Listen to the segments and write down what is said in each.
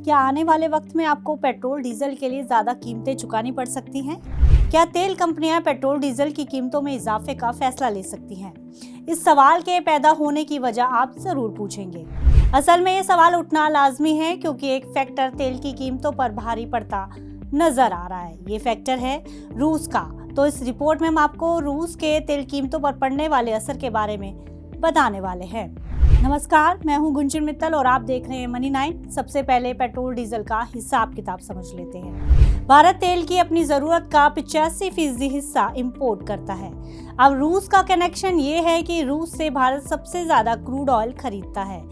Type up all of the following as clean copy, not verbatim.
क्या आने वाले वक्त में आपको पेट्रोल डीजल के लिए ज्यादा कीमतें चुकानी पड़ सकती हैं? क्या तेल कंपनियां पेट्रोल डीजल की कीमतों में इजाफे का फैसला ले सकती हैं? इस सवाल के पैदा होने की वजह आप जरूर पूछेंगे। असल में ये सवाल उठना लाजमी है क्योंकि एक फैक्टर तेल की कीमतों पर भारी पड़ता नजर आ रहा है। ये फैक्टर है रूस का। तो इस रिपोर्ट में हम आपको रूस के तेल कीमतों पर पड़ने वाले असर के बारे में बताने वाले हैं। नमस्कार, मैं हूं गुंजन मित्तल और आप देख रहे हैं मनी 9। सबसे पहले पेट्रोल डीजल का हिसाब किताब समझ लेते हैं। भारत तेल की अपनी जरूरत का 85% हिस्सा इंपोर्ट करता है। अब रूस का कनेक्शन ये है कि रूस से भारत सबसे ज्यादा क्रूड ऑयल खरीदता है।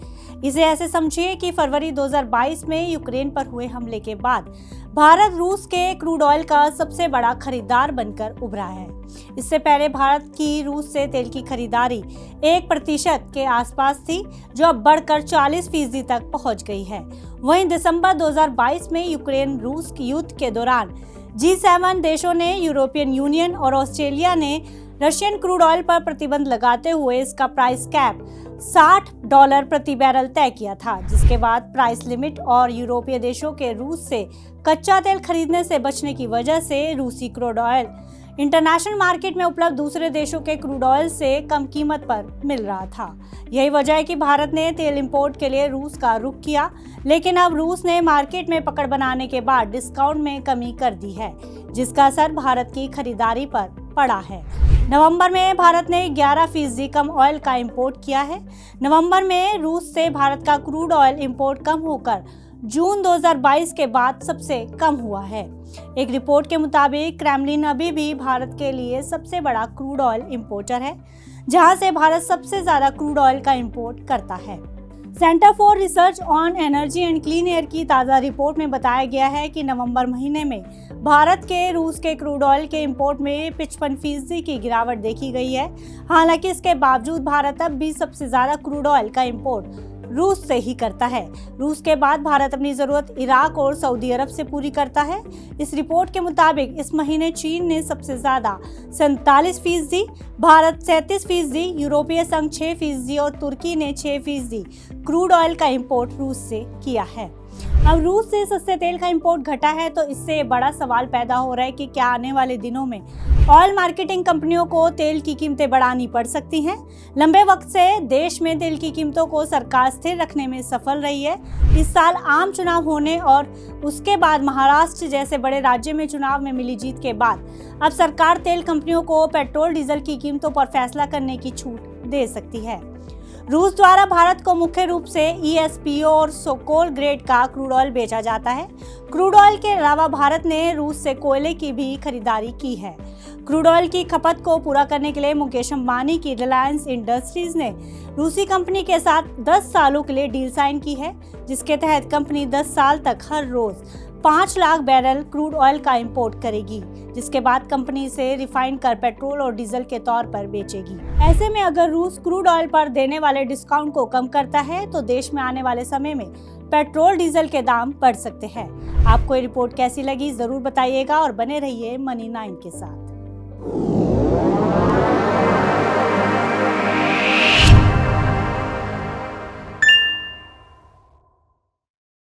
इसे ऐसे समझिए कि फरवरी 2022 में यूक्रेन पर हुए हमले के बाद भारत रूस के क्रूड ऑयल का सबसे बड़ा खरीदार बनकर उभरा है। इससे पहले भारत की रूस से तेल की खरीदारी 1% के आसपास थी, जो अब बढ़कर 40% तक पहुंच गई है। वहीं दिसंबर 2022 में यूक्रेन रूस युद्ध के दौरान G7 देशों ने, यूरोपियन यूनियन और ऑस्ट्रेलिया ने रशियन क्रूड ऑयल पर प्रतिबंध लगाते हुए इसका प्राइस कैप $60 प्रति बैरल तय किया था, जिसके बाद प्राइस लिमिट और यूरोपीय देशों के रूस से कच्चा तेल खरीदने से बचने की वजह से रूसी क्रूड ऑयल इंटरनेशनल मार्केट में उपलब्ध दूसरे देशों के क्रूड ऑयल से कम कीमत पर मिल रहा था। यही वजह है कि भारत ने तेल इंपोर्ट के लिए रूस का रुख किया, लेकिन अब रूस ने मार्केट में पकड़ बनाने के बाद डिस्काउंट में कमी कर दी है, जिसका असर भारत की खरीदारी पर पड़ा है। नवंबर में भारत ने 11% कम ऑयल का इंपोर्ट किया है। नवंबर में रूस से भारत का क्रूड ऑयल इंपोर्ट कम होकर जून 2022 के बाद सबसे कम हुआ है। एक रिपोर्ट के मुताबिक क्रेमलिन अभी भी भारत के लिए सबसे बड़ा क्रूड ऑयल इंपोर्टर है, जहां से भारत सबसे ज्यादा क्रूड ऑयल का इंपोर्ट करता है। Centre for research on energy and clean air की ताज़ा रिपोर्ट में बताया गया है कि नवंबर महीने में भारत के रूस के क्रूड ऑयल के इंपोर्ट में 55% की गिरावट देखी गई है। हालांकि इसके बावजूद भारत अब भी सबसे ज्यादा क्रूड ऑयल का इंपोर्ट रूस से ही करता है। रूस के बाद भारत अपनी जरूरत इराक और सऊदी अरब से पूरी करता है। इस रिपोर्ट के मुताबिक इस महीने चीन ने सबसे ज्यादा 47%, भारत 37%, यूरोपीय संघ 6% और तुर्की ने 6% क्रूड ऑयल का इंपोर्ट रूस से किया है। अब रूस से सस्ते तेल का इंपोर्ट घटा है, तो इससे बड़ा सवाल पैदा हो रहा है कि क्या आने वाले दिनों में ऑयल मार्केटिंग कंपनियों को तेल की कीमतें बढ़ानी पड़ सकती हैं। लंबे वक्त से देश में तेल की कीमतों को सरकार स्थिर रखने में सफल रही है। इस साल आम चुनाव होने और उसके बाद महाराष्ट्र जैसे बड़े राज्य में चुनाव में मिली जीत के बाद अब सरकार तेल कंपनियों को पेट्रोल डीजल की कीमतों पर फैसला करने की छूट दे सकती है। रूस द्वारा भारत को मुख्य रूप से ESPO और सोकोल ग्रेड का क्रूड ऑयल बेचा जाता है। क्रूड ऑयल के अलावा भारत ने रूस से कोयले की भी खरीदारी की है। क्रूड ऑयल की खपत को पूरा करने के लिए मुकेश अंबानी की रिलायंस इंडस्ट्रीज ने रूसी कंपनी के साथ 10 सालों के लिए डील साइन की है, जिसके तहत कंपनी 10 साल तक हर रोज 5 लाख बैरल क्रूड ऑयल का इंपोर्ट करेगी, जिसके बाद कंपनी इसे रिफाइन कर पेट्रोल और डीजल के तौर पर बेचेगी। ऐसे में अगर रूस क्रूड ऑयल पर देने वाले डिस्काउंट को कम करता है तो देश में आने वाले समय में पेट्रोल डीजल के दाम बढ़ सकते हैं। आपको ये रिपोर्ट कैसी लगी जरूर बताइएगा और बने रहिए मनी 9 के साथ।